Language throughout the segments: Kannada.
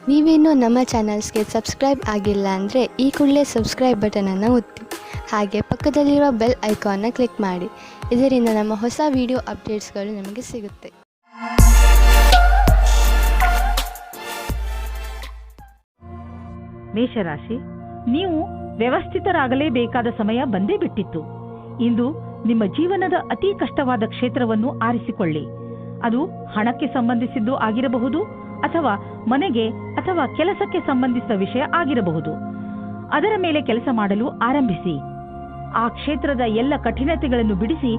ನೀವೇನೂ ನಮ್ಮ ಚಾನಲ್ಸ್ಗೆ ಸಬ್ಸ್ಕ್ರೈಬ್ ಆಗಿಲ್ಲ ಅಂದರೆ ಈ ಕೂಡಲೇ ಸಬ್ಸ್ಕ್ರೈಬ್ ಬಟನನ್ನು ಒತ್ತಿ, ಹಾಗೆ ಪಕ್ಕದಲ್ಲಿರುವ ಬೆಲ್ ಐಕಾನ್ನ ಕ್ಲಿಕ್ ಮಾಡಿ. ಇದರಿಂದ ನಮ್ಮ ಹೊಸ ವಿಡಿಯೋ ಅಪ್ಡೇಟ್ಸ್ಗಳು ನಿಮಗೆ ಸಿಗುತ್ತೆ. ಮೇಷರಾಶಿ, ನೀವು ವ್ಯವಸ್ಥಿತರಾಗಲೇಬೇಕಾದ ಸಮಯ ಬಂದೇ ಬಿಟ್ಟಿತ್ತು. ಇಂದು ನಿಮ್ಮ ಜೀವನದ ಅತಿ ಕಷ್ಟವಾದ ಕ್ಷೇತ್ರವನ್ನು ಆರಿಸಿಕೊಳ್ಳಿ. ಅದು ಹಣಕ್ಕೆ ಸಂಬಂಧಿಸಿದ್ದು ಆಗಿರಬಹುದು, ಅಥವಾ ಮನೆಗೆ ಅಥವಾ ಕೆಲಸಕ್ಕೆ ಸಂಬಂಧಿಸಿದ ವಿಷಯ ಆಗಿರಬಹುದು. ಅದರ ಮೇಲೆ ಕೆಲಸ ಮಾಡಲು ಆರಂಭಿಸಿ. ಆ ಕ್ಷೇತ್ರದ ಎಲ್ಲ ಕಠಿಣತೆಗಳನ್ನು ಬಿಡಿಸಿ,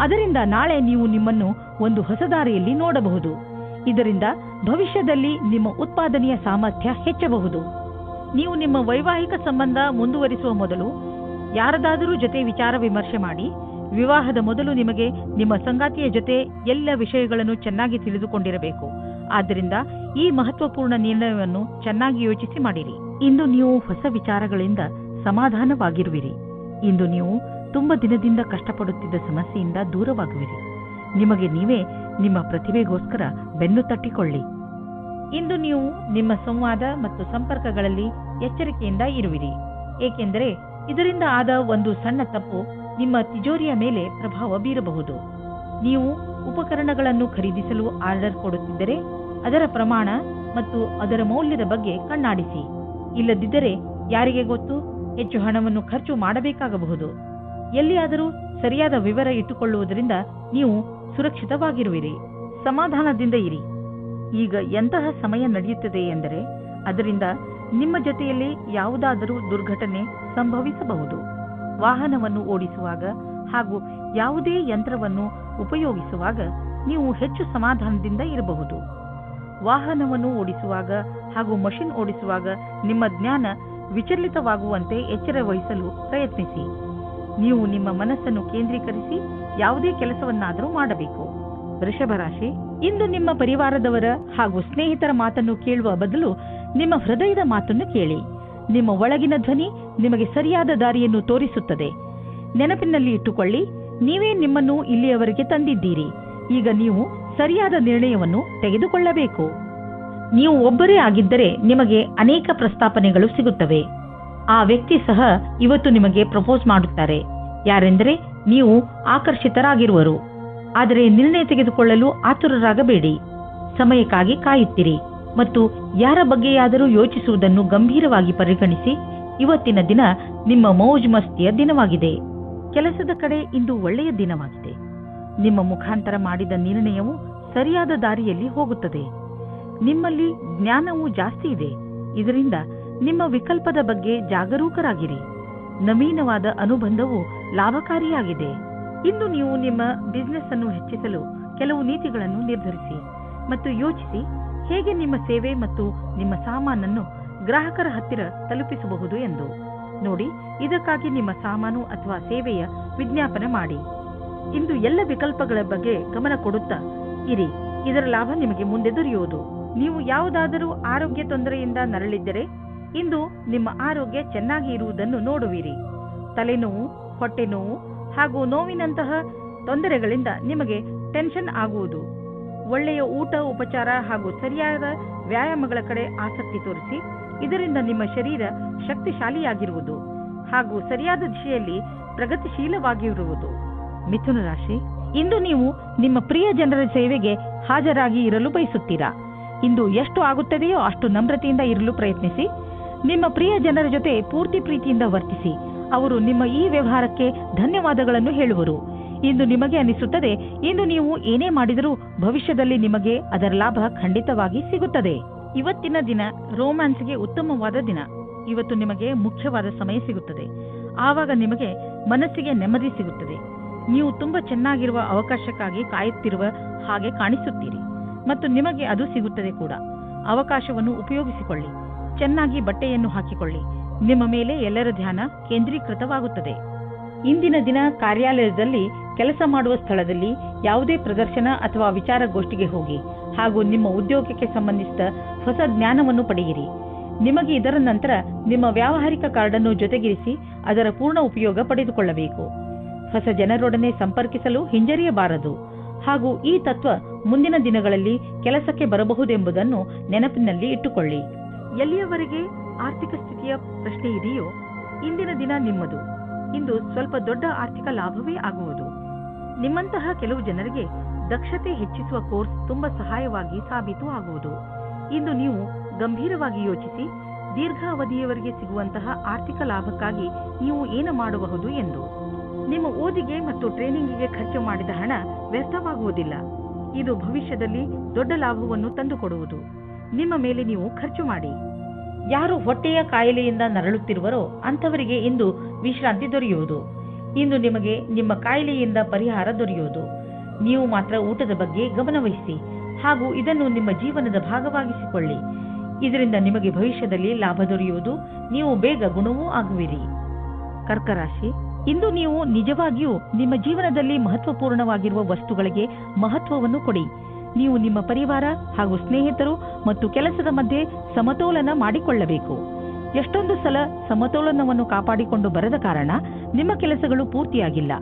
ಅದರಿಂದ ನಾಳೆ ನೀವು ನಿಮ್ಮನ್ನು ಒಂದು ಹೊಸ ದಾರಿಯಲ್ಲಿ ನೋಡಬಹುದು. ಇದರಿಂದ ಭವಿಷ್ಯದಲ್ಲಿ ನಿಮ್ಮ ಉತ್ಪಾದನೆಯ ಸಾಮರ್ಥ್ಯ ಹೆಚ್ಚಬಹುದು. ನೀವು ನಿಮ್ಮ ವೈವಾಹಿಕ ಸಂಬಂಧ ಮುಂದುವರಿಸುವ ಮೊದಲು ಯಾರದಾದರೂ ಜೊತೆ ವಿಚಾರ ವಿಮರ್ಶೆ ಮಾಡಿ. ವಿವಾಹದ ಮೊದಲು ನಿಮಗೆ ನಿಮ್ಮ ಸಂಗಾತಿಯ ಜೊತೆ ಎಲ್ಲ ವಿಷಯಗಳನ್ನು ಚೆನ್ನಾಗಿ ತಿಳಿದುಕೊಂಡಿರಬೇಕು. ಆದ್ದರಿಂದ ಈ ಮಹತ್ವಪೂರ್ಣ ನಿರ್ಣಯವನ್ನು ಚೆನ್ನಾಗಿ ಯೋಚಿಸಿ ಮಾಡಿರಿ. ಇಂದು ನೀವು ಹೊಸ ವಿಚಾರಗಳಿಂದ ಸಮಾಧಾನವಾಗಿರುವಿರಿ. ಇಂದು ನೀವು ತುಂಬ ದಿನದಿಂದ ಕಷ್ಟಪಡುತ್ತಿದ್ದ ಸಮಸ್ಯೆಯಿಂದ ದೂರವಾಗುವಿರಿ. ನಿಮಗೆ ನೀವೇ ನಿಮ್ಮ ಪ್ರತಿಭೆಗೋಸ್ಕರ ಬೆನ್ನು ತಟ್ಟಿಕೊಳ್ಳಿ. ಇಂದು ನೀವು ನಿಮ್ಮ ಸಂವಾದ ಮತ್ತು ಸಂಪರ್ಕಗಳಲ್ಲಿ ಎಚ್ಚರಿಕೆಯಿಂದ ಇರುವಿರಿ, ಏಕೆಂದರೆ ಇದರಿಂದ ಆದ ಒಂದು ಸಣ್ಣ ತಪ್ಪು ನಿಮ್ಮ ತಿಜೋರಿಯ ಮೇಲೆ ಪ್ರಭಾವ ಬೀರಬಹುದು. ನೀವು ಉಪಕರಣಗಳನ್ನು ಖರೀದಿಸಲು ಆರ್ಡರ್ ಕೊಡುತ್ತಿದ್ದರೆ ಅದರ ಪ್ರಮಾಣ ಮತ್ತು ಅದರ ಮೌಲ್ಯದ ಬಗ್ಗೆ ಕಣ್ಣಾಡಿಸಿ. ಇಲ್ಲದಿದ್ದರೆ ಯಾರಿಗೆ ಗೊತ್ತು, ಹೆಚ್ಚು ಹಣವನ್ನು ಖರ್ಚು ಮಾಡಬೇಕಾಗಬಹುದು. ಎಲ್ಲಿಯಾದರೂ ಸರಿಯಾದ ವಿವರ ಇಟ್ಟುಕೊಳ್ಳುವುದರಿಂದ ನೀವು ಸುರಕ್ಷಿತವಾಗಿರುವಿರಿ. ಸಮಾಧಾನದಿಂದ ಇರಿ. ಈಗ ಎಂತಹ ಸಮಯ ನಡೆಯುತ್ತದೆ ಎಂದರೆ ಅದರಿಂದ ನಿಮ್ಮ ಜೊತೆಯಲ್ಲಿ ಯಾವುದಾದರೂ ದುರ್ಘಟನೆ ಸಂಭವಿಸಬಹುದು. ವಾಹನವನ್ನು ಓಡಿಸುವಾಗ ಹಾಗೂ ಯಾವುದೇ ಯಂತ್ರವನ್ನು ಉಪಯೋಗಿಸುವಾಗ ನೀವು ಹೆಚ್ಚು ಸಮಾಧಾನದಿಂದ ಇರಬಹುದು. ವಾಹನವನ್ನು ಓಡಿಸುವಾಗ ಹಾಗೂ ಮಷಿನ್ ಓಡಿಸುವಾಗ ನಿಮ್ಮ ಜ್ಞಾನ ವಿಚಲಿತವಾಗುವಂತೆ ಎಚ್ಚರ ವಹಿಸಲು ಪ್ರಯತ್ನಿಸಿ. ನೀವು ನಿಮ್ಮ ಮನಸ್ಸನ್ನು ಕೇಂದ್ರೀಕರಿಸಿ ಯಾವುದೇ ಕೆಲಸವನ್ನಾದರೂ ಮಾಡಬೇಕು. ವೃಷಭ ರಾಶಿ, ಇಂದು ನಿಮ್ಮ ಪರಿವಾರದವರ ಹಾಗೂ ಸ್ನೇಹಿತರ ಮಾತನ್ನು ಕೇಳುವ ಬದಲು ನಿಮ್ಮ ಹೃದಯದ ಮಾತನ್ನು ಕೇಳಿ. ನಿಮ್ಮ ಒಳಗಿನ ಧ್ವನಿ ನಿಮಗೆ ಸರಿಯಾದ ದಾರಿಯನ್ನು ತೋರಿಸುತ್ತದೆ. ನೆನಪಿನಲ್ಲಿ ಇಟ್ಟುಕೊಳ್ಳಿ, ನೀವೇ ನಿಮ್ಮನ್ನು ಇಲ್ಲಿಯವರೆಗೆ ತಂದಿದ್ದೀರಿ. ಈಗ ನೀವು ಸರಿಯಾದ ನಿರ್ಣಯವನ್ನು ತೆಗೆದುಕೊಳ್ಳಬೇಕು. ನೀವು ಒಬ್ಬರೇ ಆಗಿದ್ದರೆ ನಿಮಗೆ ಅನೇಕ ಪ್ರಸ್ತಾಪನೆಗಳು ಸಿಗುತ್ತವೆ. ಆ ವ್ಯಕ್ತಿ ಸಹ ಇವತ್ತು ನಿಮಗೆ ಪ್ರಪೋಸ್ ಮಾಡುತ್ತಾರೆ. ಯಾರೆಂದರೆ ನೀವು ಆಕರ್ಷಿತರಾಗಿರುವರು. ಆದರೆ ನಿರ್ಣಯ ತೆಗೆದುಕೊಳ್ಳಲು ಆತುರರಾಗಬೇಡಿ. ಸಮಯಕ್ಕಾಗಿ ಕಾಯುತ್ತಿರಿ ಮತ್ತು ಯಾರ ಬಗ್ಗೆಯಾದರೂ ಯೋಚಿಸುವುದನ್ನು ಗಂಭೀರವಾಗಿ ಪರಿಗಣಿಸಿ. ಇವತ್ತಿನ ದಿನ ನಿಮ್ಮ ಮೌಜ್ ಮಸ್ತಿಯ ದಿನವಾಗಿದೆ. ಕೆಲಸದ ಕಡೆ ಇಂದು ಒಳ್ಳೆಯ ದಿನವಾಗಿದೆ. ನಿಮ್ಮ ಮುಖಾಂತರ ಮಾಡಿದ ನಿರ್ಣಯವು ಸರಿಯಾದ ದಾರಿಯಲ್ಲಿ ಹೋಗುತ್ತದೆ. ನಿಮ್ಮಲ್ಲಿ ಜ್ಞಾನವೂ ಜಾಸ್ತಿ ಇದೆ. ಇದರಿಂದ ನಿಮ್ಮ ವಿಕಲ್ಪದ ಬಗ್ಗೆ ಜಾಗರೂಕರಾಗಿರಿ. ನವೀನವಾದ ಅನುಬಂಧವು ಲಾಭಕಾರಿಯಾಗಿದೆ. ಇಂದು ನೀವು ನಿಮ್ಮ ಬಿಸಿನೆಸ್ ಅನ್ನು ಹೆಚ್ಚಿಸಲು ಕೆಲವು ನೀತಿಗಳನ್ನು ನಿರ್ಧರಿಸಿ ಮತ್ತು ಯೋಚಿಸಿ ಹೇಗೆ ನಿಮ್ಮ ಸೇವೆ ಮತ್ತು ನಿಮ್ಮ ಸಾಮಾನನ್ನು ಗ್ರಾಹಕರ ಹತ್ತಿರ ತಲುಪಿಸಬಹುದು ಎಂದು ನೋಡಿ. ಇದಕ್ಕಾಗಿ ನಿಮ್ಮ ಸಾಮಾನು ಅಥವಾ ಸೇವೆಯ ವಿಜ್ಞಾಪನೆ ಮಾಡಿ. ಇಂದು ಎಲ್ಲ ವಿಕಲ್ಪಗಳ ಬಗ್ಗೆ ಗಮನ ಕೊಡುತ್ತಾ ಇರಿ. ಇದರ ಲಾಭ ನಿಮಗೆ ಮುಂದೆ ದೊರೆಯುವುದು. ನೀವು ಯಾವುದಾದರೂ ಆರೋಗ್ಯ ತೊಂದರೆಯಿಂದ ನರಳಿದ್ದರೆ ಇಂದು ನಿಮ್ಮ ಆರೋಗ್ಯ ಚೆನ್ನಾಗಿ ಇರುವುದನ್ನು ನೋಡುವಿರಿ. ತಲೆನೋವು, ಹೊಟ್ಟೆ ನೋವು ಹಾಗೂ ನೋವಿನಂತಹ ತೊಂದರೆಗಳಿಂದ ನಿಮಗೆ ಟೆನ್ಷನ್ ಆಗುವುದು. ಒಳ್ಳೆಯ ಊಟ, ಉಪಚಾರ ಹಾಗೂ ಸರಿಯಾದ ವ್ಯಾಯಾಮಗಳ ಕಡೆ ಆಸಕ್ತಿ ತೋರಿಸಿ. ಇದರಿಂದ ನಿಮ್ಮ ಶರೀರ ಶಕ್ತಿಶಾಲಿಯಾಗಿರುವುದು ಹಾಗೂ ಸರಿಯಾದ ದಿಶೆಯಲ್ಲಿ ಪ್ರಗತಿಶೀಲವಾಗಿರುವುದು. ಮಿಥುನ ರಾಶಿ, ಇಂದು ನೀವು ನಿಮ್ಮ ಪ್ರಿಯ ಜನರ ಸೇವೆಗೆ ಹಾಜರಾಗಿ ಇರಲು ಬಯಸುತ್ತೀರಾ. ಇಂದು ಎಷ್ಟು ಆಗುತ್ತದೆಯೋ ಅಷ್ಟು ನಮ್ರತೆಯಿಂದ ಇರಲು ಪ್ರಯತ್ನಿಸಿ. ನಿಮ್ಮ ಪ್ರಿಯ ಜನರ ಜೊತೆ ಪೂರ್ತಿ ಪ್ರೀತಿಯಿಂದ ವರ್ತಿಸಿ. ಅವರು ನಿಮ್ಮ ಈ ವ್ಯವಹಾರಕ್ಕೆ ಧನ್ಯವಾದಗಳನ್ನು ಹೇಳುವರು. ಇಂದು ನಿಮಗೆ ಅನಿಸುತ್ತದೆ, ಇಂದು ನೀವು ಏನೇ ಮಾಡಿದರೂ ಭವಿಷ್ಯದಲ್ಲಿ ನಿಮಗೆ ಅದರ ಲಾಭ ಖಂಡಿತವಾಗಿ ಸಿಗುತ್ತದೆ. ಇವತ್ತಿನ ದಿನ ರೋಮ್ಯಾನ್ಸ್ಗೆ ಉತ್ತಮವಾದ ದಿನ. ಇವತ್ತು ನಿಮಗೆ ಮುಖ್ಯವಾದ ಸಮಯ ಸಿಗುತ್ತದೆ. ಆವಾಗ ನಿಮಗೆ ಮನಸ್ಸಿಗೆ ನೆಮ್ಮದಿ ಸಿಗುತ್ತದೆ. ನೀವು ತುಂಬಾ ಚೆನ್ನಾಗಿರುವ ಅವಕಾಶಕ್ಕಾಗಿ ಕಾಯುತ್ತಿರುವ ಹಾಗೆ ಕಾಣಿಸುತ್ತೀರಿ ಮತ್ತು ನಿಮಗೆ ಅದು ಸಿಗುತ್ತದೆ ಕೂಡ. ಅವಕಾಶವನ್ನು ಉಪಯೋಗಿಸಿಕೊಳ್ಳಿ. ಚೆನ್ನಾಗಿ ಬಟ್ಟೆಯನ್ನು ಹಾಕಿಕೊಳ್ಳಿ. ನಿಮ್ಮ ಮೇಲೆ ಎಲ್ಲರ ಧ್ಯಾನ ಕೇಂದ್ರೀಕೃತವಾಗುತ್ತದೆ. ಇಂದಿನ ದಿನ ಕಾರ್ಯಾಲಯದಲ್ಲಿ, ಕೆಲಸ ಮಾಡುವ ಸ್ಥಳದಲ್ಲಿ ಯಾವುದೇ ಪ್ರದರ್ಶನ ಅಥವಾ ವಿಚಾರಗೋಷ್ಠಿಗೆ ಹೋಗಿ ಹಾಗೂ ನಿಮ್ಮ ಉದ್ಯೋಗಕ್ಕೆ ಸಂಬಂಧಿಸಿದ ಹೊಸ ಜ್ಞಾನವನ್ನು ಪಡೆಯಿರಿ. ನಿಮಗೆ ಇದರ ನಂತರ ನಿಮ್ಮ ವ್ಯಾವಹಾರಿಕ ಕಾರ್ಡನ್ನು ಜೊತೆಗಿರಿಸಿ ಅದರ ಪೂರ್ಣ ಉಪಯೋಗ ಪಡೆದುಕೊಳ್ಳಬೇಕು. ಹೊಸ ಜನರೊಡನೆ ಸಂಪರ್ಕಿಸಲು ಹಿಂಜರಿಯಬಾರದು ಹಾಗೂ ಈ ತತ್ವ ಮುಂದಿನ ದಿನಗಳಲ್ಲಿ ಕೆಲಸಕ್ಕೆ ಬರಬಹುದೆಂಬುದನ್ನು ನೆನಪಿನಲ್ಲಿ ಇಟ್ಟುಕೊಳ್ಳಿ. ಎಲ್ಲಿಯವರೆಗೆ ಆರ್ಥಿಕ ಸ್ಥಿತಿಯ ಪ್ರಶ್ನೆ ಇದೆಯೋ ಇಂದಿನ ದಿನ ನಿಮ್ಮದು. ಇಂದು ಸ್ವಲ್ಪ ದೊಡ್ಡ ಆರ್ಥಿಕ ಲಾಭವೇ ಆಗುವುದು. ನಿಮ್ಮಂತಹ ಕೆಲವು ಜನರಿಗೆ ದಕ್ಷತೆ ಹೆಚ್ಚಿಸುವ ಕೋರ್ಸ್ ತುಂಬಾ ಸಹಾಯವಾಗಿ ಸಾಬೀತು ಆಗುವುದು. ಇಂದು ನೀವು ಗಂಭೀರವಾಗಿ ಯೋಚಿಸಿ ದೀರ್ಘಾವಧಿಯವರೆಗೆ ಸಿಗುವಂತಹ ಆರ್ಥಿಕ ಲಾಭಕ್ಕಾಗಿ ನೀವು ಏನು ಮಾಡಬಹುದು ಎಂದು. ನಿಮ್ಮ ಓದಿಗೆ ಮತ್ತು ಟ್ರೈನಿಂಗಿಗೆ ಖರ್ಚು ಮಾಡಿದ ಹಣ ವ್ಯರ್ಥವಾಗುವುದಿಲ್ಲ. ಇದು ಭವಿಷ್ಯದಲ್ಲಿ ದೊಡ್ಡ ಲಾಭವನ್ನು ತಂದುಕೊಡುವುದು. ನಿಮ್ಮ ಮೇಲೆ ನೀವು ಖರ್ಚು ಮಾಡಿ. ಯಾರು ಹೊಟ್ಟೆಯ ಕಾಯಿಲೆಯಿಂದ ನರಳುತ್ತಿರುವರೋ ಅಂಥವರಿಗೆ ಇಂದು ವಿಶ್ರಾಂತಿ ದೊರೆಯುವುದು. ಇಂದು ನಿಮಗೆ ನಿಮ್ಮ ಕಾಯಿಲೆಯಿಂದ ಪರಿಹಾರ ದೊರೆಯುವುದು. ನೀವು ಮಾತ್ರ ಊಟದ ಬಗ್ಗೆ ಗಮನವಹಿಸಿ ಹಾಗೂ ಇದನ್ನು ನಿಮ್ಮ ಜೀವನದ ಭಾಗವಾಗಿಸಿಕೊಳ್ಳಿ. ಇದರಿಂದ ನಿಮಗೆ ಭವಿಷ್ಯದಲ್ಲಿ ಲಾಭ ದೊರೆಯುವುದು. ನೀವು ಬೇಗ ಗುಣವೂ ಆಗುವಿರಿ. ಕರ್ಕ ರಾಶಿ, ಇಂದು ನೀವು ನಿಜವಾಗಿಯೂ ನಿಮ್ಮ ಜೀವನದಲ್ಲಿ ಮಹತ್ವಪೂರ್ಣವಾಗಿರುವ ವಸ್ತುಗಳಿಗೆ ಮಹತ್ವವನ್ನು ಕೊಡಿ. ನೀವು ನಿಮ್ಮ ಪರಿವಾರ ಹಾಗೂ ಸ್ನೇಹಿತರು ಮತ್ತು ಕೆಲಸದ ಮಧ್ಯೆ ಸಮತೋಲನ ಮಾಡಿಕೊಳ್ಳಬೇಕು. ಎಷ್ಟೊಂದು ಸಲ ಸಮತೋಲನವನ್ನು ಕಾಪಾಡಿಕೊಂಡು ಬರದ ಕಾರಣ ನಿಮ್ಮ ಕೆಲಸಗಳು ಪೂರ್ತಿಯಾಗಿಲ್ಲ.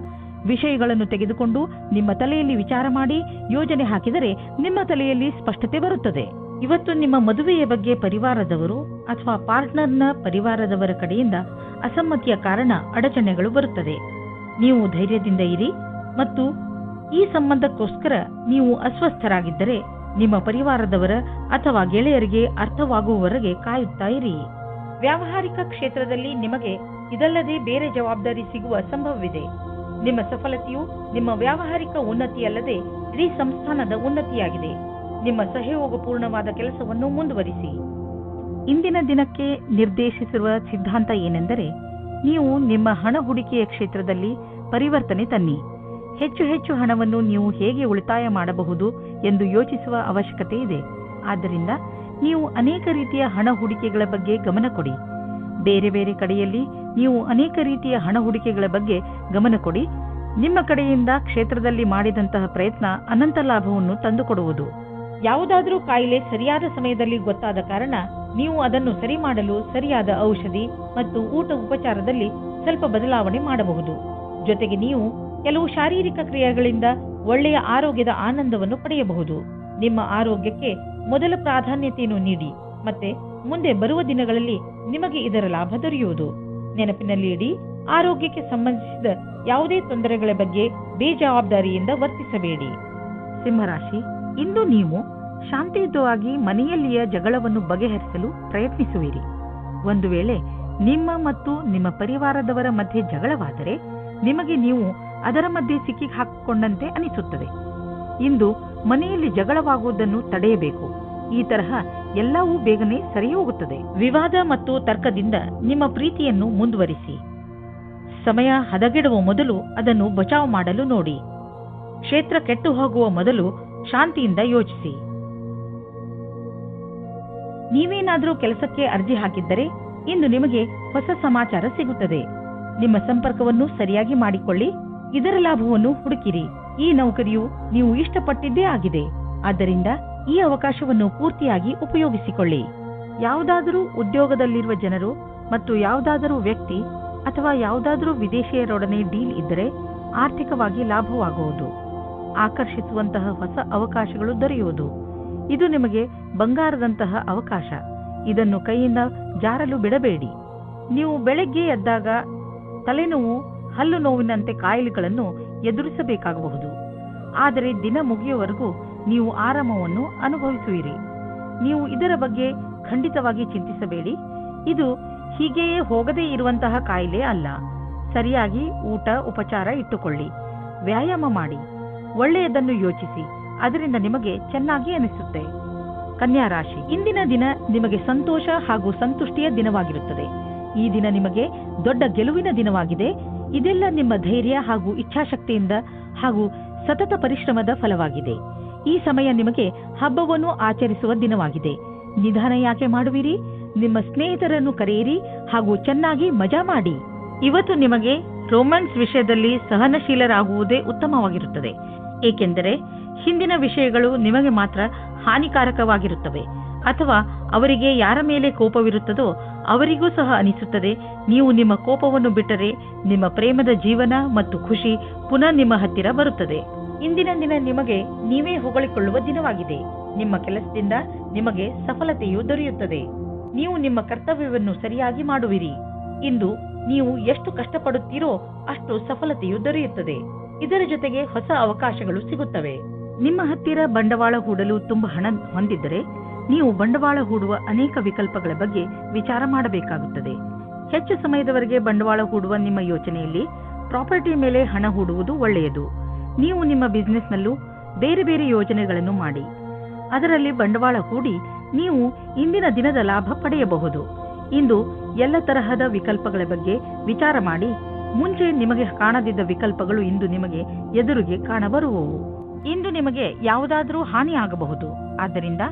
ವಿಷಯಗಳನ್ನು ತೆಗೆದುಕೊಂಡು ನಿಮ್ಮ ತಲೆಯಲ್ಲಿ ವಿಚಾರ ಮಾಡಿ ಯೋಜನೆ ಹಾಕಿದರೆ ನಿಮ್ಮ ತಲೆಯಲ್ಲಿ ಸ್ಪಷ್ಟತೆ ಬರುತ್ತದೆ. ಇವತ್ತು ನಿಮ್ಮ ಮದುವೆಯ ಬಗ್ಗೆ ಪರಿವಾರದವರು ಅಥವಾ ಪಾರ್ಟ್ನರ್ನ ಪರಿವಾರದವರ ಕಡೆಯಿಂದ ಅಸಮ್ಮತಿಯ ಕಾರಣ ಅಡಚಣೆಗಳು ಬರುತ್ತದೆ. ನೀವು ಧೈರ್ಯದಿಂದ ಇರಿ ಮತ್ತು ಈ ಸಂಬಂಧಕ್ಕೋಸ್ಕರ ನೀವು ಅಸ್ವಸ್ಥರಾಗಿದ್ದರೆ ನಿಮ್ಮ ಪರಿವಾರದವರ ಅಥವಾ ಗೆಳೆಯರಿಗೆ ಅರ್ಥವಾಗುವವರೆಗೆ ಕಾಯುತ್ತಾ ಇರಿ. ವ್ಯಾವಹಾರಿಕ ಕ್ಷೇತ್ರದಲ್ಲಿ ನಿಮಗೆ ಇದಲ್ಲದೆ ಬೇರೆ ಜವಾಬ್ದಾರಿ ಸಿಗುವ ಸಂಭವವಿದೆ. ನಿಮ್ಮ ಸಫಲತೆಯು ನಿಮ್ಮ ವ್ಯಾವಹಾರಿಕ ಉನ್ನತಿಯಲ್ಲದೆ ಇಡೀ ಸಂಸ್ಥಾನದ ಉನ್ನತಿಯಾಗಿದೆ. ನಿಮ್ಮ ಸಹಯೋಗಪೂರ್ಣವಾದ ಕೆಲಸವನ್ನು ಮುಂದುವರಿಸಿ. ಇಂದಿನ ದಿನಕ್ಕೆ ನಿರ್ದೇಶಿಸಿರುವ ಸಿದ್ಧಾಂತ ಏನೆಂದರೆ, ನೀವು ನಿಮ್ಮ ಹಣ ಹೂಡಿಕೆಯ ಕ್ಷೇತ್ರದಲ್ಲಿ ಪರಿವರ್ತನೆ ತನ್ನಿ. ಹೆಚ್ಚು ಹೆಚ್ಚು ಹಣವನ್ನು ನೀವು ಹೇಗೆ ಉಳಿತಾಯ ಮಾಡಬಹುದು ಎಂದು ಯೋಚಿಸುವ ಅವಶ್ಯಕತೆ ಇದೆ. ಆದ್ದರಿಂದ ನೀವು ಅನೇಕ ರೀತಿಯ ಹಣ ಹೂಡಿಕೆಗಳ ಬಗ್ಗೆ ಗಮನ ಕೊಡಿ. ಬೇರೆ ಬೇರೆ ಕಡೆಯಲ್ಲಿ ನೀವು ಅನೇಕ ರೀತಿಯ ಹಣ ಹೂಡಿಕೆಗಳ ಬಗ್ಗೆ ಗಮನ ಕೊಡಿ. ನಿಮ್ಮ ಕಡೆಯಿಂದ ಕ್ಷೇತ್ರದಲ್ಲಿ ಮಾಡಿದಂತಹ ಪ್ರಯತ್ನ ಅನಂತ ಲಾಭವನ್ನು ತಂದುಕೊಡುವುದು. ಯಾವುದಾದರೂ ಕಾಯಿಲೆ ಸರಿಯಾದ ಸಮಯದಲ್ಲಿ ಗೊತ್ತಾದ ಕಾರಣ ನೀವು ಅದನ್ನು ಸರಿ ಮಾಡಲು ಸರಿಯಾದ ಔಷಧಿ ಮತ್ತು ಊಟ ಉಪಚಾರದಲ್ಲಿ ಸ್ವಲ್ಪ ಬದಲಾವಣೆ ಮಾಡಬಹುದು. ಜೊತೆಗೆ ನೀವು ಕೆಲವು ಶಾರೀರಿಕ ಕ್ರಿಯೆಗಳಿಂದ ಒಳ್ಳೆಯ ಆರೋಗ್ಯದ ಆನಂದವನ್ನು ಪಡೆಯಬಹುದು. ನಿಮ್ಮ ಆರೋಗ್ಯಕ್ಕೆ ಮೊದಲ ಪ್ರಾಧಾನ್ಯತೆಯನ್ನು ನೀಡಿ ಮತ್ತೆ ಮುಂದೆ ಬರುವ ದಿನಗಳಲ್ಲಿ ನಿಮಗೆ ಇದರ ಲಾಭ ದೊರೆಯುವುದು. ನೆನಪಿನಲ್ಲಿ ಇಡಿ, ಆರೋಗ್ಯಕ್ಕೆ ಸಂಬಂಧಿಸಿದ ಯಾವುದೇ ತೊಂದರೆಗಳ ಬಗ್ಗೆ ಬೇಜವಾಬ್ದಾರಿಯಿಂದ ವರ್ತಿಸಬೇಡಿ. ಸಿಂಹರಾಶಿ, ಇಂದು ನೀವು ಶಾಂತಿಯುತವಾಗಿ ಮನೆಯಲ್ಲಿಯ ಜಗಳವನ್ನು ಬಗೆಹರಿಸಲು ಪ್ರಯತ್ನಿಸುವಿರಿ. ಒಂದು ವೇಳೆ ನಿಮ್ಮ ಮತ್ತು ನಿಮ್ಮ ಪರಿವಾರದವರ ಮಧ್ಯೆ ಜಗಳವಾದರೆ ನಿಮಗೆ ನೀವು ಅದರ ಮಧ್ಯೆ ಸಿಕ್ಕಿ ಹಾಕಿಕೊಂಡಂತೆ ಅನಿಸುತ್ತದೆ. ಇಂದು ಮನೆಯಲ್ಲಿ ಜಗಳವಾಗುವುದನ್ನು ತಡೆಯಬೇಕು. ಈ ತರಹ ಎಲ್ಲವೂ ಬೇಗನೆ ಸರಿ ಹೋಗುತ್ತದೆ. ವಿವಾದ ಮತ್ತು ತರ್ಕದಿಂದ ನಿಮ್ಮ ಪ್ರೀತಿಯನ್ನು ಮುಂದುವರಿಸಿ. ಸಮಯ ಹದಗೆಡುವ ಮೊದಲು ಅದನ್ನು ಬಚಾವ್ ಮಾಡಲು ನೋಡಿ. ಕ್ಷೇತ್ರ ಕೆಟ್ಟು ಹೋಗುವ ಮೊದಲು ಶಾಂತಿಯಿಂದ ಯೋಚಿಸಿ. ನೀವೇನಾದರೂ ಕೆಲಸಕ್ಕೆ ಅರ್ಜಿ ಹಾಕಿದ್ದರೆ ಇಂದು ನಿಮಗೆ ಹೊಸ ಸಮಾಚಾರ ಸಿಗುತ್ತದೆ. ನಿಮ್ಮ ಸಂಪರ್ಕವನ್ನು ಸರಿಯಾಗಿ ಮಾಡಿಕೊಳ್ಳಿ. ಇದರ ಲಾಭವನ್ನು ಹುಡುಕಿರಿ. ಈ ನೌಕರಿಯು ನೀವು ಇಷ್ಟಪಟ್ಟಿದ್ದೇ ಆಗಿದೆ. ಆದ್ದರಿಂದ ಈ ಅವಕಾಶವನ್ನು ಪೂರ್ತಿಯಾಗಿ ಉಪಯೋಗಿಸಿಕೊಳ್ಳಿ. ಯಾವುದಾದರೂ ಉದ್ಯೋಗದಲ್ಲಿರುವ ಜನರು ಮತ್ತು ಯಾವುದಾದರೂ ವ್ಯಕ್ತಿ ಅಥವಾ ಯಾವುದಾದರೂ ವಿದೇಶಿಯರೊಡನೆ ಡೀಲ್ ಇದ್ದರೆ ಆರ್ಥಿಕವಾಗಿ ಲಾಭವಾಗುವುದು. ಆಕರ್ಷಿಸುವಂತಹ ಹೊಸ ಅವಕಾಶಗಳು ದೊರೆಯುವುದು. ಇದು ನಿಮಗೆ ಬಂಗಾರದಂತಹ ಅವಕಾಶ. ಇದನ್ನು ಕೈಯಿಂದ ಜಾರಲು ಬಿಡಬೇಡಿ. ನೀವು ಬೆಳಗ್ಗೆ ಎದ್ದಾಗ ತಲೆನೋವು, ಹಲ್ಲು ನೋವಿನಂತೆ ಕಾಯಿಲೆಗಳನ್ನು ಎದುರಿಸಬೇಕಾಗಬಹುದು. ಆದರೆ ದಿನ ಮುಗಿಯುವವರೆಗೂ ನೀವು ಆರಾಮವನ್ನು ಅನುಭವಿಸುವಿರಿ. ನೀವು ಇದರ ಬಗ್ಗೆ ಖಂಡಿತವಾಗಿ ಚಿಂತಿಸಬೇಡಿ. ಇದು ಹೀಗೆಯೇ ಹೋಗದೇ ಇರುವಂತಹ ಕಾಯಿಲೆ ಅಲ್ಲ. ಸರಿಯಾಗಿ ಊಟ ಉಪಚಾರ ಇಟ್ಟುಕೊಳ್ಳಿ. ವ್ಯಾಯಾಮ ಮಾಡಿ. ಒಳ್ಳೆಯದನ್ನು ಯೋಚಿಸಿ. ಅದರಿಂದ ನಿಮಗೆ ಚೆನ್ನಾಗಿ ಅನಿಸುತ್ತೆ. ಕನ್ಯಾ ರಾಶಿ, ಇಂದಿನ ದಿನ ನಿಮಗೆ ಸಂತೋಷ ಹಾಗೂ ಸಂತುಷ್ಟಿಯ ದಿನವಾಗಿರುತ್ತದೆ. ಈ ದಿನ ನಿಮಗೆ ದೊಡ್ಡ ಗೆಲುವಿನ ದಿನವಾಗಿದೆ. ಇದೆಲ್ಲ ನಿಮ್ಮ ಧೈರ್ಯ ಹಾಗೂ ಇಚ್ಛಾಶಕ್ತಿಯಿಂದ ಹಾಗೂ ಸತತ ಪರಿಶ್ರಮದ ಫಲವಾಗಿದೆ. ಈ ಸಮಯ ನಿಮಗೆ ಹಬ್ಬವನ್ನು ಆಚರಿಸುವ ದಿನವಾಗಿದೆ. ನಿಧಾನ ಯಾಕೆ ಮಾಡುವಿರಿ? ನಿಮ್ಮ ಸ್ನೇಹಿತರನ್ನು ಕರೆಯಿರಿ ಹಾಗೂ ಚೆನ್ನಾಗಿ ಮಜಾ ಮಾಡಿ. ಇವತ್ತು ನಿಮಗೆ ರೊಮ್ಯಾನ್ಸ್ ವಿಷಯದಲ್ಲಿ ಸಹನಶೀಲರಾಗುವುದೇ ಉತ್ತಮವಾಗಿರುತ್ತದೆ. ಏಕೆಂದರೆ ಹಿಂದಿನ ವಿಷಯಗಳು ನಿಮಗೆ ಮಾತ್ರ ಹಾನಿಕಾರಕವಾಗಿರುತ್ತವೆ. ಅಥವಾ ಅವರಿಗೆ ಯಾರ ಮೇಲೆ ಕೋಪವಿರುತ್ತದೋ ಅವರಿಗೂ ಸಹ ಅನಿಸುತ್ತದೆ. ನೀವು ನಿಮ್ಮ ಕೋಪವನ್ನು ಬಿಟ್ಟರೆ ನಿಮ್ಮ ಪ್ರೇಮದ ಜೀವನ ಮತ್ತು ಖುಷಿ ಪುನಃ ನಿಮ್ಮ ಹತ್ತಿರ ಬರುತ್ತದೆ. ಇಂದಿನ ದಿನ ನಿಮಗೆ ನೀವೇ ಹೊಗಳಿಕೊಳ್ಳುವ ದಿನವಾಗಿದೆ. ನಿಮ್ಮ ಕೆಲಸದಿಂದ ನಿಮಗೆ ಸಫಲತೆಯು ದೊರೆಯುತ್ತದೆ. ನೀವು ನಿಮ್ಮ ಕರ್ತವ್ಯವನ್ನು ಸರಿಯಾಗಿ ಮಾಡುವಿರಿ. ಇಂದು ನೀವು ಎಷ್ಟು ಕಷ್ಟಪಡುತ್ತೀರೋ ಅಷ್ಟು ಸಫಲತೆಯು ದೊರೆಯುತ್ತದೆ. ಇದರ ಜೊತೆಗೆ ಹೊಸ ಅವಕಾಶಗಳು ಸಿಗುತ್ತವೆ. ನಿಮ್ಮ ಹತ್ತಿರ ಬಂಡವಾಳ ಹೂಡಲು ತುಂಬಾ ಹಣ ಹೊಂದಿದ್ದರೆ ನೀವು ಬಂಡವಾಳ ಹೂಡುವ ಅನೇಕ ವಿಕಲ್ಪಗಳ ಬಗ್ಗೆ ವಿಚಾರ ಮಾಡಬೇಕಾಗುತ್ತದೆ. ಹೆಚ್ಚು ಸಮಯದವರೆಗೆ ಬಂಡವಾಳ ಹೂಡುವ ನಿಮ್ಮ ಯೋಚನೆಯಲ್ಲಿ ಪ್ರಾಪರ್ಟಿ ಮೇಲೆ ಹಣ ಹೂಡುವುದು ಒಳ್ಳೆಯದು. ನೀವು ನಿಮ್ಮ ಬಿಸಿನೆಸ್ನಲ್ಲೂ ಬೇರೆ ಬೇರೆ ಯೋಜನೆಗಳನ್ನು ಮಾಡಿ ಅದರಲ್ಲಿ ಬಂಡವಾಳ ಹೂಡಿ ನೀವು ಇಂದಿನ ದಿನದ ಲಾಭ ಪಡೆಯಬಹುದು. ಇಂದು ಎಲ್ಲ ತರಹದ ವಿಕಲ್ಪಗಳ ಬಗ್ಗೆ ವಿಚಾರ ಮಾಡಿ. ಮುಂಚೆ ನಿಮಗೆ ಕಾಣದಿದ್ದ ವಿಕಲ್ಪಗಳು ಇಂದು ನಿಮಗೆ ಎದುರಿಗೆ ಕಾಣಬರುವವು. ಇಂದು ನಿಮಗೆ ಯಾವುದಾದರೂ ಹಾನಿ ಆಗಬಹುದು. ಆದ್ದರಿಂದ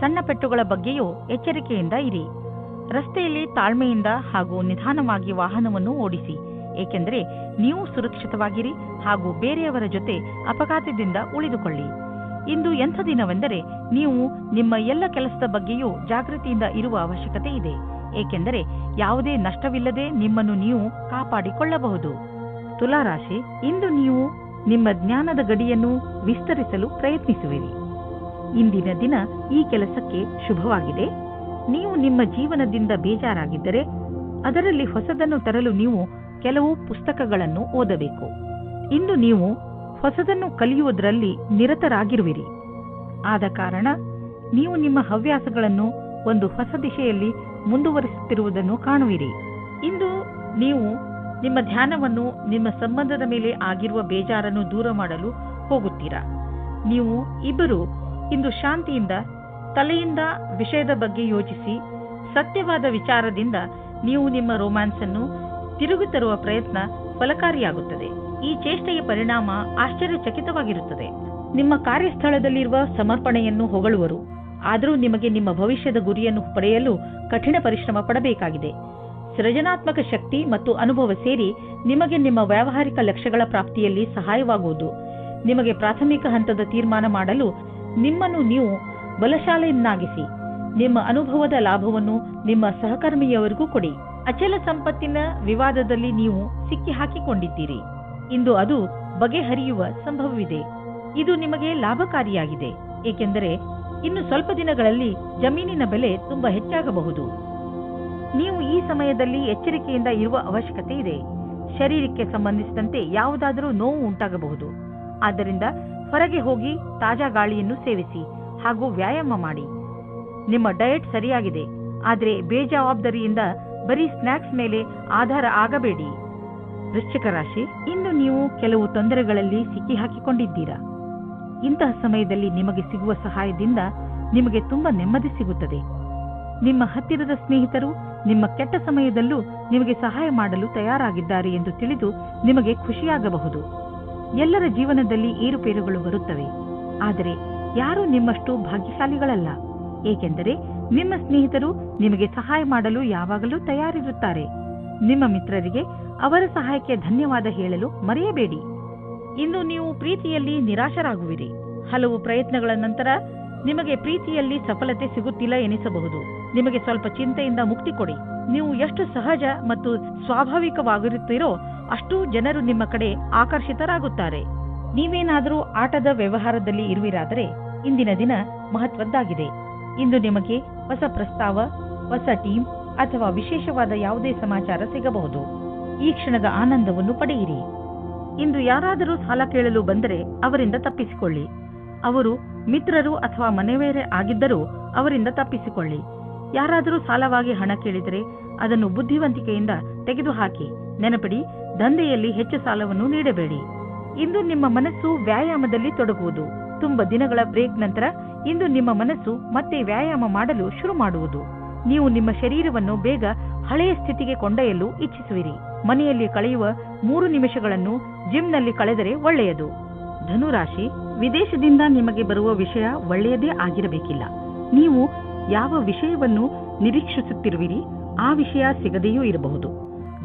ಸಣ್ಣ ಪೆಟ್ಟುಗಳ ಬಗ್ಗೆಯೂ ಎಚ್ಚರಿಕೆಯಿಂದ ಇರಿ. ರಸ್ತೆಯಲ್ಲಿ ತಾಳ್ಮೆಯಿಂದ ಹಾಗೂ ನಿಧಾನವಾಗಿ ವಾಹನವನ್ನು ಓಡಿಸಿ, ಏಕೆಂದರೆ ನೀವು ಸುರಕ್ಷಿತವಾಗಿರಿ ಹಾಗೂ ಬೇರೆಯವರ ಜೊತೆ ಅಪಘಾತದಿಂದ ಉಳಿದುಕೊಳ್ಳಿ. ಇಂದು ಎಂಥ ದಿನವೆಂದರೆ ನೀವು ನಿಮ್ಮ ಎಲ್ಲ ಕೆಲಸದ ಬಗ್ಗೆಯೂ ಜಾಗೃತಿಯಿಂದ ಇರುವ ಅವಶ್ಯಕತೆ ಇದೆ, ಏಕೆಂದರೆ ಯಾವುದೇ ನಷ್ಟವಿಲ್ಲದೆ ನಿಮ್ಮನ್ನು ನೀವು ಕಾಪಾಡಿಕೊಳ್ಳಬಹುದು. ತುಲಾರಾಶಿ, ಇಂದು ನೀವು ನಿಮ್ಮ ಜ್ಞಾನದ ಗಡಿಯನ್ನು ವಿಸ್ತರಿಸಲು ಪ್ರಯತ್ನಿಸುವಿರಿ. ಇಂದಿನ ದಿನ ಈ ಕೆಲಸಕ್ಕೆ ಶುಭವಾಗಿದೆ. ನೀವು ನಿಮ್ಮ ಜೀವನದಿಂದ ಬೇಜಾರಾಗಿದ್ದರೆ ಅದರಲ್ಲಿ ಹೊಸದನ್ನು ತರಲು ನೀವು ಕೆಲವು ಪುಸ್ತಕಗಳನ್ನು ಓದಬೇಕು. ಇಂದು ನೀವು ಹೊಸದನ್ನು ಕಲಿಯುವುದರಲ್ಲಿ ನಿರತರಾಗಿರುವಿರಿ. ಆದ ಕಾರಣ ನೀವು ನಿಮ್ಮ ಹವ್ಯಾಸಗಳನ್ನು ಒಂದು ಹೊಸ ದಿಶೆಯಲ್ಲಿ ಮುಂದುವರಿಸುತ್ತಿರುವುದನ್ನು ಕಾಣುವಿರಿ. ಇಂದು ನೀವು ನಿಮ್ಮ ಧ್ಯಾನವನ್ನು ನಿಮ್ಮ ಸಂಬಂಧದ ಮೇಲೆ ಆಗಿರುವ ಬೇಜಾರನ್ನು ದೂರ ಮಾಡಲು ಹೋಗುತ್ತೀರಾ. ನೀವು ಇಬ್ಬರು ಇಂದು ಶಾಂತಿಯಿಂದ ತಲೆಯಿಂದ ವಿಷಯದ ಬಗ್ಗೆ ಯೋಚಿಸಿ ಸತ್ಯವಾದ ವಿಚಾರದಿಂದ ನೀವು ನಿಮ್ಮ ರೊಮ್ಯಾನ್ಸ್ ಅನ್ನು ತಿರುಗಿ ತರುವ ಪ್ರಯತ್ನ ಫಲಕಾರಿಯಾಗುತ್ತದೆ. ಈ ಚೇಷ್ಟೆಯ ಪರಿಣಾಮ ಆಶ್ಚರ್ಯಚಕಿತವಾಗಿರುತ್ತದೆ. ನಿಮ್ಮ ಕಾರ್ಯಸ್ಥಳದಲ್ಲಿರುವ ಸಮರ್ಪಣೆಯನ್ನು ಹೊಗಳುವರು. ಆದರೂ ನಿಮಗೆ ನಿಮ್ಮ ಭವಿಷ್ಯದ ಗುರಿಯನ್ನು ಪಡೆಯಲು ಕಠಿಣ ಪರಿಶ್ರಮ ಪಡಬೇಕಾಗಿದೆ. ಸೃಜನಾತ್ಮಕ ಶಕ್ತಿ ಮತ್ತು ಅನುಭವ ಸೇರಿ ನಿಮಗೆ ನಿಮ್ಮ ವ್ಯಾವಹಾರಿಕ ಲಕ್ಷ್ಯಗಳ ಪ್ರಾಪ್ತಿಯಲ್ಲಿ ಸಹಾಯವಾಗುವುದು. ನಿಮಗೆ ಪ್ರಾಥಮಿಕ ಹಂತದ ತೀರ್ಮಾನ ಮಾಡಲು ನಿಮ್ಮನ್ನು ನೀವು ಬಲಶಾಲಿಯನ್ನಾಗಿಸಿ ನಿಮ್ಮ ಅನುಭವದ ಲಾಭವನ್ನು ನಿಮ್ಮ ಸಹಕರ್ಮಿಯವರಿಗೂ ಕೊಡಿ. ಅಚಲ ಸಂಪತ್ತಿನ ವಿವಾದದಲ್ಲಿ ನೀವು ಸಿಕ್ಕಿ ಹಾಕಿಕೊಂಡಿದ್ದೀರಿ. ಇಂದು ಅದು ಬಗೆಹರಿಯುವ ಸಂಭವವಿದೆ. ಇದು ನಿಮಗೆ ಲಾಭಕಾರಿಯಾಗಿದೆ, ಏಕೆಂದರೆ ಇನ್ನು ಸ್ವಲ್ಪ ದಿನಗಳಲ್ಲಿ ಜಮೀನಿನ ಬೆಲೆ ತುಂಬಾ ಹೆಚ್ಚಾಗಬಹುದು. ನೀವು ಈ ಸಮಯದಲ್ಲಿ ಎಚ್ಚರಿಕೆಯಿಂದ ಇರುವ ಅವಶ್ಯಕತೆ ಇದೆ. ಶರೀರಕ್ಕೆ ಸಂಬಂಧಿಸಿದಂತೆ ಯಾವುದಾದರೂ ನೋವು ಉಂಟಾಗಬಹುದು. ಆದ್ದರಿಂದ ಹೊರಗೆ ಹೋಗಿ ತಾಜಾ ಗಾಳಿಯನ್ನು ಸೇವಿಸಿ ಹಾಗೂ ವ್ಯಾಯಾಮ ಮಾಡಿ. ನಿಮ್ಮ ಡಯಟ್ ಸರಿಯಾಗಿದೆ, ಆದರೆ ಬೇಜವಾಬ್ದಾರಿಯಿಂದ ಬರೀ ಸ್ನ್ಯಾಕ್ಸ್ ಮೇಲೆ ಆಧಾರ ಆಗಬೇಡಿ. ವೃಶ್ಚಿಕ ರಾಶಿ, ಇಂದು ನೀವು ಕೆಲವು ತೊಂದರೆಗಳಲ್ಲಿ ಸಿಕ್ಕಿ ಹಾಕಿಕೊಂಡಿದ್ದೀರಾ. ಇಂತಹ ಸಮಯದಲ್ಲಿ ನಿಮಗೆ ಸಿಗುವ ಸಹಾಯದಿಂದ ನಿಮಗೆ ತುಂಬಾ ನೆಮ್ಮದಿ ಸಿಗುತ್ತದೆ. ನಿಮ್ಮ ಹತ್ತಿರದ ಸ್ನೇಹಿತರು ನಿಮ್ಮ ಕೆಟ್ಟ ಸಮಯದಲ್ಲೂ ನಿಮಗೆ ಸಹಾಯ ಮಾಡಲು ತಯಾರಾಗಿದ್ದಾರೆ ಎಂದು ತಿಳಿದು ನಿಮಗೆ ಖುಷಿಯಾಗಬಹುದು. ಎಲ್ಲರ ಜೀವನದಲ್ಲಿ ಏರುಪೇರುಗಳು ಬರುತ್ತವೆ, ಆದರೆ ಯಾರೂ ನಿಮ್ಮಷ್ಟು ಭಾಗ್ಯಶಾಲಿಗಳಲ್ಲ, ಏಕೆಂದರೆ ನಿಮ್ಮ ಸ್ನೇಹಿತರು ನಿಮಗೆ ಸಹಾಯ ಮಾಡಲು ಯಾವಾಗಲೂ ತಯಾರಿರುತ್ತಾರೆ. ನಿಮ್ಮ ಮಿತ್ರರಿಗೆ ಅವರ ಸಹಾಯಕ್ಕೆ ಧನ್ಯವಾದ ಹೇಳಲು ಮರೆಯಬೇಡಿ. ಇಂದು ನೀವು ಪ್ರೀತಿಯಲ್ಲಿ ನಿರಾಶರಾಗುವಿರಿ. ಹಲವು ಪ್ರಯತ್ನಗಳ ನಂತರ ನಿಮಗೆ ಪ್ರೀತಿಯಲ್ಲಿ ಸಫಲತೆ ಸಿಗುತ್ತಿಲ್ಲ ಎನಿಸಬಹುದು. ನಿಮಗೆ ಸ್ವಲ್ಪ ಚಿಂತೆಯಿಂದ ಮುಕ್ತಿ ಕೊಡಿ. ನೀವು ಎಷ್ಟು ಸಹಜ ಮತ್ತು ಸ್ವಾಭಾವಿಕವಾಗಿರುತ್ತೀರೋ ಅಷ್ಟೂ ಜನರು ನಿಮ್ಮ ಕಡೆ ಆಕರ್ಷಿತರಾಗುತ್ತಾರೆ. ನೀವೇನಾದರೂ ಆಟದ ವ್ಯವಹಾರದಲ್ಲಿ ಇರುವಿರಾದರೆ ಇಂದಿನ ದಿನ ಮಹತ್ವದ್ದಾಗಿದೆ. ಇಂದು ನಿಮಗೆ ಹೊಸ ಪ್ರಸ್ತಾವ, ಹೊಸ ಟೀಮ್ ಅಥವಾ ವಿಶೇಷವಾದ ಯಾವುದೇ ಸಮಾಚಾರ ಸಿಗಬಹುದು. ಈ ಕ್ಷಣದ ಆನಂದವನ್ನು ಪಡೆಯಿರಿ. ಇಂದು ಯಾರಾದರೂ ಸಾಲ ಕೇಳಲು ಬಂದರೆ ಅವರಿಂದ ತಪ್ಪಿಸಿಕೊಳ್ಳಿ. ಅವರು ಮಿತ್ರರು ಅಥವಾ ಮನೆಯವರೇ ಆಗಿದ್ದರೂ ಅವರಿಂದ ತಪ್ಪಿಸಿಕೊಳ್ಳಿ. ಯಾರಾದರೂ ಸಾಲವಾಗಿ ಹಣ ಕೇಳಿದರೆ ಅದನ್ನು ಬುದ್ಧಿವಂತಿಕೆಯಿಂದ ತೆಗೆದುಹಾಕಿ. ನೆನಪಿಡಿ, ದಂಧೆಯಲ್ಲಿ ಹೆಚ್ಚು ಸಾಲವನ್ನು ನೀಡಬೇಡಿ. ಇಂದು ನಿಮ್ಮ ಮನಸ್ಸು ವ್ಯಾಯಾಮದಲ್ಲಿ ತೊಡಗುವುದು. ತುಂಬ ದಿನಗಳ ಬ್ರೇಕ್ ನಂತರ ಇಂದು ನಿಮ್ಮ ಮನಸ್ಸು ಮತ್ತೆ ವ್ಯಾಯಾಮ ಮಾಡಲು ಶುರು ಮಾಡುವುದು. ನೀವು ನಿಮ್ಮ ಶರೀರವನ್ನು ಬೇಗ ಹಳೆಯ ಸ್ಥಿತಿಗೆ ಕೊಂಡೊಯ್ಯಲು ಇಚ್ಛಿಸುವಿರಿ. ಮನೆಯಲ್ಲಿ ಕಳೆಯುವ 3 ನಿಮಿಷಗಳನ್ನು ಜಿಮ್ನಲ್ಲಿ ಕಳೆದರೆ ಒಳ್ಳೆಯದು. ಧನುರಾಶಿ, ವಿದೇಶದಿಂದ ನಿಮಗೆ ಬರುವ ವಿಷಯ ಒಳ್ಳೆಯದೇ ಆಗಿರಬೇಕಿಲ್ಲ. ನೀವು ಯಾವ ವಿಷಯವನ್ನು ನಿರೀಕ್ಷಿಸುತ್ತಿರುವಿರಿ ಆ ವಿಷಯ ಸಿಗದೆಯೂ ಇರಬಹುದು.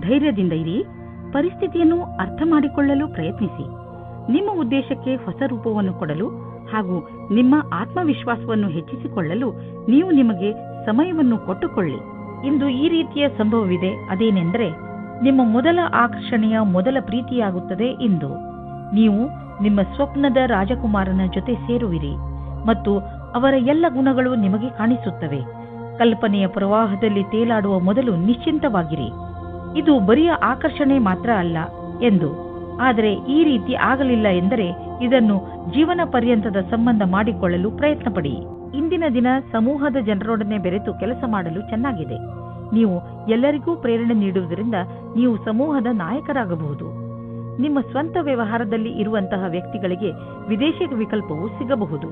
ಧೈರ್ಯದಿಂದ ಇರಿ. ಪರಿಸ್ಥಿತಿಯನ್ನು ಅರ್ಥ ಮಾಡಿಕೊಳ್ಳಲು ಪ್ರಯತ್ನಿಸಿ. ನಿಮ್ಮ ಉದ್ದೇಶಕ್ಕೆ ಹೊಸ ರೂಪವನ್ನು ಕೊಡಲು ಹಾಗೂ ನಿಮ್ಮ ಆತ್ಮವಿಶ್ವಾಸವನ್ನು ಹೆಚ್ಚಿಸಿಕೊಳ್ಳಲು ನೀವು ನಿಮಗೆ ಸಮಯವನ್ನು ಕೊಟ್ಟುಕೊಳ್ಳಿ. ಇಂದು ಈ ರೀತಿಯ ಸಂಭವವಿದೆ. ಅದೇನೆಂದರೆ ನಿಮ್ಮ ಮೊದಲ ಆಕರ್ಷಣೆಯ ಮೊದಲ ಪ್ರೀತಿಯಾಗುತ್ತದೆ. ಇಂದು ನೀವು ನಿಮ್ಮ ಸ್ವಪ್ನದ ರಾಜಕುಮಾರನ ಜೊತೆ ಸೇರುವಿರಿ ಮತ್ತು ಅವರ ಎಲ್ಲ ಗುಣಗಳು ನಿಮಗೆ ಕಾಣಿಸುತ್ತವೆ. ಕಲ್ಪನೆಯ ಪ್ರವಾಹದಲ್ಲಿ ತೇಲಾಡುವ ಮೊದಲು ನಿಶ್ಚಿಂತವಾಗಿರಿ. ಇದು ಬರಿಯ ಆಕರ್ಷಣೆ ಮಾತ್ರ ಅಲ್ಲ ಎಂದು. ಆದರೆ ಈ ರೀತಿ ಆಗಲಿಲ್ಲ ಎಂದರೆ ಇದನ್ನು ಜೀವನ ಪರ್ಯಂತದ ಸಂಬಂಧ ಮಾಡಿಕೊಳ್ಳಲು ಪ್ರಯತ್ನ ಪಡಿ. ಇಂದಿನ ದಿನ ಸಮೂಹದ ಜನರೊಡನೆ ಬೆರೆತು ಕೆಲಸ ಮಾಡಲು ಚೆನ್ನಾಗಿದೆ. ನೀವು ಎಲ್ಲರಿಗೂ ಪ್ರೇರಣೆ ನೀಡುವುದರಿಂದ ನೀವು ಸಮೂಹದ ನಾಯಕರಾಗಬಹುದು. ನಿಮ್ಮ ಸ್ವಂತ ವ್ಯವಹಾರದಲ್ಲಿ ಇರುವಂತಹ ವ್ಯಕ್ತಿಗಳಿಗೆ ವಿದೇಶಿ ವಿಕಲ್ಪವು ಸಿಗಬಹುದು.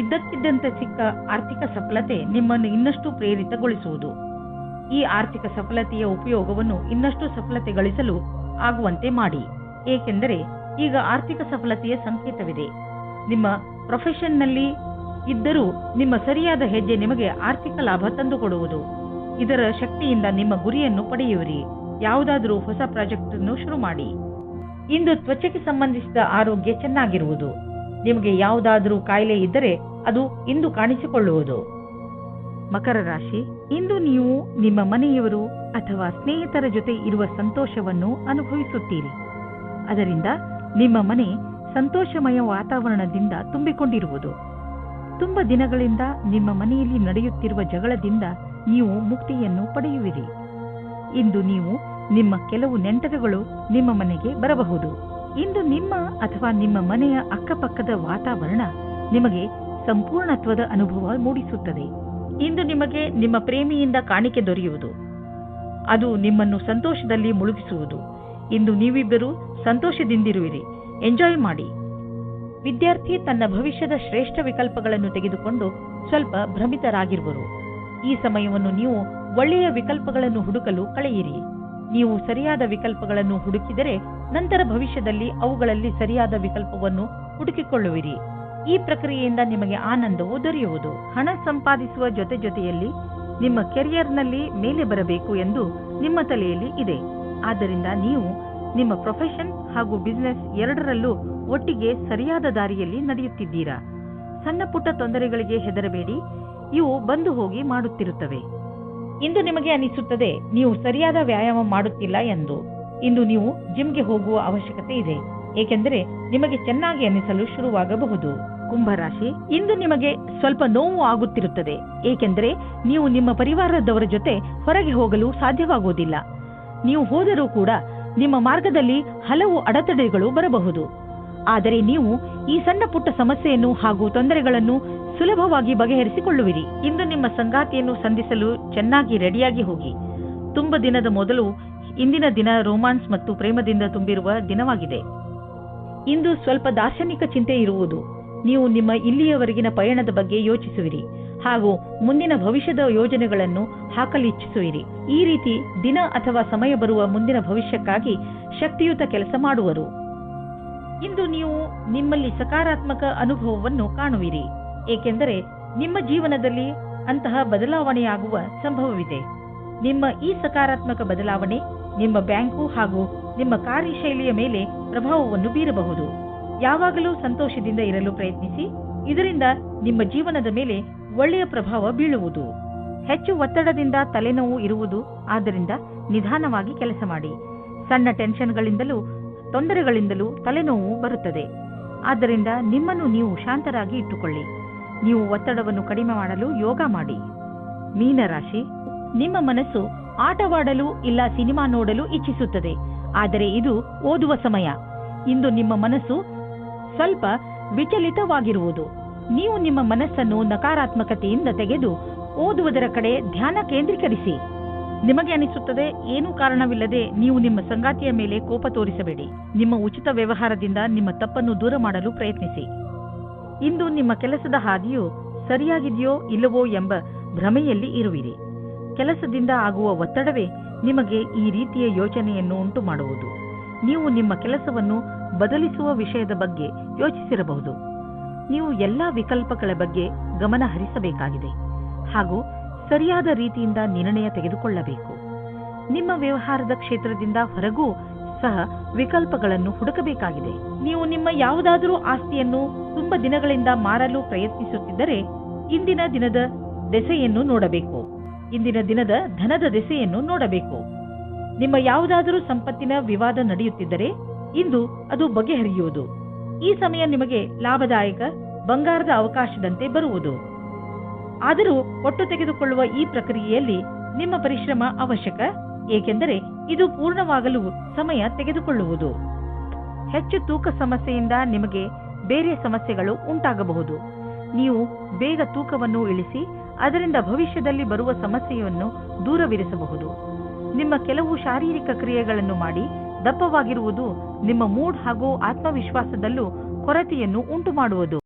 ಇದ್ದಕ್ಕಿದ್ದಂತೆ ಸಿಕ್ಕ ಆರ್ಥಿಕ ಸಫಲತೆ ನಿಮ್ಮನ್ನು ಇನ್ನಷ್ಟು ಪ್ರೇರಿತಗೊಳಿಸುವುದು. ಈ ಆರ್ಥಿಕ ಸಫಲತೆಯ ಉಪಯೋಗವನ್ನು ಇನ್ನಷ್ಟು ಸಫಲತೆ ಗಳಿಸಲು ಆಗುವಂತೆ ಮಾಡಿ. ಏಕೆಂದರೆ ಈಗ ಆರ್ಥಿಕ ಸಫಲತೆಯ ಸಂಕೇತವಿದೆ. ನಿಮ್ಮ ಪ್ರೊಫೆಷನ್ನಲ್ಲಿ ಇದ್ದರೂ ನಿಮ್ಮ ಸರಿಯಾದ ಹೆಜ್ಜೆ ನಿಮಗೆ ಆರ್ಥಿಕ ಲಾಭ ತಂದುಕೊಡುವುದು. ಇದರ ಶಕ್ತಿಯಿಂದ ನಿಮ್ಮ ಗುರಿಯನ್ನು ಪಡೆಯುವಿರಿ. ಯಾವುದಾದರೂ ಹೊಸ ಪ್ರಾಜೆಕ್ಟ್ ಅನ್ನು ಶುರು ಮಾಡಿ. ಇಂದು ತ್ವಚೆಗೆ ಸಂಬಂಧಿಸಿದ ಆರೋಗ್ಯ ಚೆನ್ನಾಗಿರುವುದು. ನಿಮಗೆ ಯಾವುದಾದರೂ ಕಾಯಿಲೆ ಇದ್ದರೆ ಅದು ಇಂದು ಕಾಣಿಸಿಕೊಳ್ಳುವುದು. ಮಕರ ರಾಶಿ, ಇಂದು ನೀವು ನಿಮ್ಮ ಮನೆಯವರು ಅಥವಾ ಸ್ನೇಹಿತರ ಜೊತೆ ಇರುವ ಸಂತೋಷವನ್ನು ಅನುಭವಿಸುತ್ತೀರಿ. ಅದರಿಂದ ನಿಮ್ಮ ಮನೆ ಸಂತೋಷಮಯ ವಾತಾವರಣದಿಂದ ತುಂಬಿಕೊಂಡಿರುವುದು. ತುಂಬ ದಿನಗಳಿಂದ ನಿಮ್ಮ ಮನೆಯಲ್ಲಿ ನಡೆಯುತ್ತಿರುವ ಜಗಳದಿಂದ ನೀವು ಮುಕ್ತಿಯನ್ನು ಪಡೆಯುವಿರಿ. ಇಂದು ನೀವು ನಿಮ್ಮ ಕೆಲವು ನೆಂಟರುಗಳು ನಿಮ್ಮ ಮನೆಗೆ ಬರಬಹುದು. ಇಂದು ನಿಮ್ಮ ಅಥವಾ ನಿಮ್ಮ ಮನೆಯ ಅಕ್ಕಪಕ್ಕದ ವಾತಾವರಣ ನಿಮಗೆ ಸಂಪೂರ್ಣತ್ವದ ಅನುಭವ ಮೂಡಿಸುತ್ತದೆ. ಇಂದು ನಿಮಗೆ ನಿಮ್ಮ ಪ್ರೇಮಿಯಿಂದ ಕಾಣಿಕೆ ದೊರೆಯುವುದು. ಅದು ನಿಮ್ಮನ್ನು ಸಂತೋಷದಲ್ಲಿ ಮುಳುಗಿಸುವುದು. ಇಂದು ನೀವಿಬ್ಬರು ಸಂತೋಷದಿಂದಿರುವಿರಿ. ಎಂಜಾಯ್ ಮಾಡಿ. ವಿದ್ಯಾರ್ಥಿ ತನ್ನ ಭವಿಷ್ಯದ ಶ್ರೇಷ್ಠ ವಿಕಲ್ಪಗಳನ್ನು ತೆಗೆದುಕೊಂಡು ಸ್ವಲ್ಪ ಭ್ರಮಿತರಾಗಿರುವರು. ಈ ಸಮಯವನ್ನು ನೀವು ಒಳ್ಳೆಯ ವಿಕಲ್ಪಗಳನ್ನು ಹುಡುಕಲು ಕಳೆಯಿರಿ. ನೀವು ಸರಿಯಾದ ವಿಕಲ್ಪಗಳನ್ನು ಹುಡುಕಿದರೆ ನಂತರ ಭವಿಷ್ಯದಲ್ಲಿ ಅವುಗಳಲ್ಲಿ ಸರಿಯಾದ ವಿಕಲ್ಪವನ್ನು ಹುಡುಕಿಕೊಳ್ಳುವಿರಿ. ಈ ಪ್ರಕ್ರಿಯೆಯಿಂದ ನಿಮಗೆ ಆನಂದವು ದೊರೆಯುವುದು. ಹಣ ಸಂಪಾದಿಸುವ ಜೊತೆಯಲ್ಲಿ ನಿಮ್ಮ ಕೆರಿಯರ್ನಲ್ಲಿ ಮೇಲೆ ಬರಬೇಕು ಎಂದು ನಿಮ್ಮ ತಲೆಯಲ್ಲಿ ಇದೆ. ಆದ್ದರಿಂದ ನೀವು ನಿಮ್ಮ ಪ್ರೊಫೆಷನ್ ಹಾಗೂ ಬಿಸಿನೆಸ್ ಎರಡರಲ್ಲೂ ಒಟ್ಟಿಗೆ ಸರಿಯಾದ ದಾರಿಯಲ್ಲಿ ನಡೆಯುತ್ತಿದ್ದೀರಾ. ಸಣ್ಣ ಪುಟ್ಟ ತೊಂದರೆಗಳಿಗೆ ಹೆದರಬೇಡಿ, ಇವು ಬಂದು ಹೋಗಿ ಮಾಡುತ್ತಿರುತ್ತವೆ. ಇಂದು ನಿಮಗೆ ಅನಿಸುತ್ತದೆ ನೀವು ಸರಿಯಾದ ವ್ಯಾಯಾಮ ಮಾಡುತ್ತಿಲ್ಲ ಎಂದು. ಇಂದು ನೀವು ಜಿಮ್ಗೆ ಹೋಗುವ ಅವಶ್ಯಕತೆ ಇದೆ, ಏಕೆಂದರೆ ನಿಮಗೆ ಚೆನ್ನಾಗಿ ಅನಿಸಲು ಶುರುವಾಗಬಹುದು. ಕುಂಭರಾಶಿ, ಇಂದು ನಿಮಗೆ ಸ್ವಲ್ಪ ನೋವು ಆಗುತ್ತಿರುತ್ತದೆ, ಏಕೆಂದರೆ ನೀವು ನಿಮ್ಮ ಪರಿವಾರದವರ ಜೊತೆ ಹೊರಗೆ ಹೋಗಲು ಸಾಧ್ಯವಾಗುವುದಿಲ್ಲ. ನೀವು ಹೋದರೂ ಕೂಡ ನಿಮ್ಮ ಮಾರ್ಗದಲ್ಲಿ ಹಲವು ಅಡೆತಡೆಗಳು ಬರಬಹುದು. ಆದರೆ ನೀವು ಈ ಸಣ್ಣ ಪುಟ್ಟ ಸಮಸ್ಯೆಯನ್ನು ಹಾಗೂ ತೊಂದರೆಗಳನ್ನು ಸುಲಭವಾಗಿ ಬಗೆಹರಿಸಿಕೊಳ್ಳುವಿರಿ. ಇಂದು ನಿಮ್ಮ ಸಂಗಾತಿಯನ್ನು ಸಂಧಿಸಲು ಚೆನ್ನಾಗಿ ರೆಡಿಯಾಗಿ ಹೋಗಿ. ತುಂಬ ದಿನದ ಮೊದಲು ಇಂದಿನ ದಿನ ರೋಮಾನ್ಸ್ ಮತ್ತು ಪ್ರೇಮದಿಂದ ತುಂಬಿರುವ ದಿನವಾಗಿದೆ. ಇಂದು ಸ್ವಲ್ಪ ದಾರ್ಶನಿಕ ಚಿಂತೆ ಇರುವುದು. ನೀವು ನಿಮ್ಮ ಇಲ್ಲಿಯವರೆಗಿನ ಪಯಣದ ಬಗ್ಗೆ ಯೋಚಿಸುವಿರಿ ಹಾಗೂ ಮುಂದಿನ ಭವಿಷ್ಯದ ಯೋಜನೆಗಳನ್ನು ಹಾಕಲಿಚ್ಛಿಸುವಿರಿ. ಈ ರೀತಿ ದಿನ ಅಥವಾ ಸಮಯ ಬರುವ ಮುಂದಿನ ಭವಿಷ್ಯಕ್ಕಾಗಿ ಶಕ್ತಿಯುತ ಕೆಲಸ ಮಾಡುವರು. ಇಂದು ನೀವು ನಿಮ್ಮಲ್ಲಿ ಸಕಾರಾತ್ಮಕ ಅನುಭವವನ್ನು ಕಾಣುವಿರಿ, ಏಕೆಂದರೆ ನಿಮ್ಮ ಜೀವನದಲ್ಲಿ ಅಂತಹ ಬದಲಾವಣೆಯಾಗುವ ಸಂಭವವಿದೆ. ನಿಮ್ಮ ಈ ಸಕಾರಾತ್ಮಕ ಬದಲಾವಣೆ ನಿಮ್ಮ ಬ್ಯಾಂಕು ಹಾಗೂ ನಿಮ್ಮ ಕಾರ್ಯಶೈಲಿಯ ಮೇಲೆ ಪ್ರಭಾವವನ್ನು ಬೀರಬಹುದು. ಯಾವಾಗಲೂ ಸಂತೋಷದಿಂದ ಇರಲು ಪ್ರಯತ್ನಿಸಿ. ಇದರಿಂದ ನಿಮ್ಮ ಜೀವನದ ಮೇಲೆ ಒಳ್ಳೆಯ ಪ್ರಭಾವ ಬೀಳುವುದು. ಹೆಚ್ಚು ಒತ್ತಡದಿಂದ ತಲೆನೋವು ಇರುವುದು, ಆದ್ದರಿಂದ ನಿಧಾನವಾಗಿ ಕೆಲಸ ಮಾಡಿ. ಸಣ್ಣ ಟೆನ್ಷನ್ಗಳಿಂದಲೂ ತೊಂದರೆಗಳಿಂದಲೂ ತಲೆನೋವು ಬರುತ್ತದೆ. ಆದ್ದರಿಂದ ನಿಮ್ಮನ್ನು ನೀವು ಶಾಂತರಾಗಿ ಇಟ್ಟುಕೊಳ್ಳಿ. ನೀವು ಒತ್ತಡವನ್ನು ಕಡಿಮೆ ಮಾಡಲು ಯೋಗ ಮಾಡಿ. ಮೀನರಾಶಿ, ನಿಮ್ಮ ಮನಸ್ಸು ಆಟವಾಡಲು ಇಲ್ಲ ಸಿನಿಮಾ ನೋಡಲು ಇಚ್ಛಿಸುತ್ತದೆ, ಆದರೆ ಇದು ಓದುವ ಸಮಯ. ಇಂದು ನಿಮ್ಮ ಮನಸ್ಸು ಸ್ವಲ್ಪ ವಿಚಲಿತವಾಗಿರುವುದು. ನೀವು ನಿಮ್ಮ ಮನಸ್ಸನ್ನು ನಕಾರಾತ್ಮಕತೆಯಿಂದ ತೆಗೆದು ಓದುವುದರ ಕಡೆ ಧ್ಯಾನ ಕೇಂದ್ರೀಕರಿಸಿ. ನಿಮಗೆ ಅನಿಸುತ್ತದೆ ಏನೂ ಕಾರಣವಿಲ್ಲದೆ ನೀವು ನಿಮ್ಮ ಸಂಗಾತಿಯ ಮೇಲೆ ಕೋಪ ತೋರಿಸಬೇಡಿ. ನಿಮ್ಮ ಉಚಿತ ವ್ಯವಹಾರದಿಂದ ನಿಮ್ಮ ತಪ್ಪನ್ನು ದೂರ ಮಾಡಲು ಪ್ರಯತ್ನಿಸಿ. ಇಂದು ನಿಮ್ಮ ಕೆಲಸದ ಹಾದಿಯು ಸರಿಯಾಗಿದೆಯೋ ಇಲ್ಲವೋ ಎಂಬ ಭ್ರಮೆಯಲ್ಲಿ ಇರುವಿರಿ. ಕೆಲಸದಿಂದ ಆಗುವ ಒತ್ತಡವೇ ನಿಮಗೆ ಈ ರೀತಿಯ ಯೋಚನೆಯನ್ನು ಉಂಟು ಮಾಡುವುದು. ನೀವು ನಿಮ್ಮ ಕೆಲಸವನ್ನು ಬದಲಿಸುವ ವಿಷಯದ ಬಗ್ಗೆ ಯೋಚಿಸಿರಬಹುದು. ನೀವು ಎಲ್ಲಾ ವಿಕಲ್ಪಗಳ ಬಗ್ಗೆ ಗಮನ ಹರಿಸಬೇಕಾಗಿದೆ ಹಾಗೂ ಸರಿಯಾದ ರೀತಿಯಿಂದ ನಿರ್ಣಯ ತೆಗೆದುಕೊಳ್ಳಬೇಕು. ನಿಮ್ಮ ವ್ಯವಹಾರದ ಕ್ಷೇತ್ರದಿಂದ ಹೊರಗೂ ಸಹ ವಿಕಲ್ಪಗಳನ್ನು ಹುಡುಕಬೇಕಾಗಿದೆ. ನೀವು ನಿಮ್ಮ ಯಾವುದಾದರೂ ಆಸ್ತಿಯನ್ನು ತುಂಬ ದಿನಗಳಿಂದ ಮಾರಲು ಪ್ರಯತ್ನಿಸುತ್ತಿದ್ದರೆ ಇಂದಿನ ದಿನದ ದೆಸೆಯನ್ನು ನೋಡಬೇಕು. ಇಂದಿನ ದಿನದ ಧನದ ದೆಸೆಯನ್ನು ನೋಡಬೇಕು. ನಿಮ್ಮ ಯಾವುದಾದರೂ ಸಂಪತ್ತಿನ ವಿವಾದ ನಡೆಯುತ್ತಿದ್ದರೆ ಇಂದು ಅದು ಬಗೆಹರಿಯುವುದು. ಈ ಸಮಯ ನಿಮಗೆ ಲಾಭದಾಯಕ ಬಂಗಾರದ ಅವಕಾಶದಂತೆ ಬರುವುದು. ಆದರೂ ಹೊಟ್ಟು ತೆಗೆದುಕೊಳ್ಳುವ ಈ ಪ್ರಕ್ರಿಯೆಯಲ್ಲಿ ನಿಮ್ಮ ಪರಿಶ್ರಮ ಅವಶ್ಯಕ, ಏಕೆಂದರೆ ಇದು ಪೂರ್ಣವಾಗಲು ಸಮಯ ತೆಗೆದುಕೊಳ್ಳುವುದು. ಹೆಚ್ಚು ತೂಕ ಸಮಸ್ಯೆಯಿಂದ ನಿಮಗೆ ಬೇರೆ ಸಮಸ್ಯೆಗಳು ಉಂಟಾಗಬಹುದು. ನೀವು ಬೇಗ ತೂಕವನ್ನು ಇಳಿಸಿ ಅದರಿಂದ ಭವಿಷ್ಯದಲ್ಲಿ ಬರುವ ಸಮಸ್ಯೆಯನ್ನು ದೂರವಿರಿಸಬಹುದು. ನಿಮ್ಮ ಕೆಲವು ಶಾರೀರಿಕ ಕ್ರಿಯೆಗಳನ್ನು ಮಾಡಿ ದಪ್ಪವಾಗಿರುವುದು ನಿಮ್ಮ ಮೂಡ್ ಹಾಗೂ ಆತ್ಮವಿಶ್ವಾಸದಲ್ಲೂ ಕೊರತೆಯನ್ನು ಉಂಟುಮಾಡುವುದು.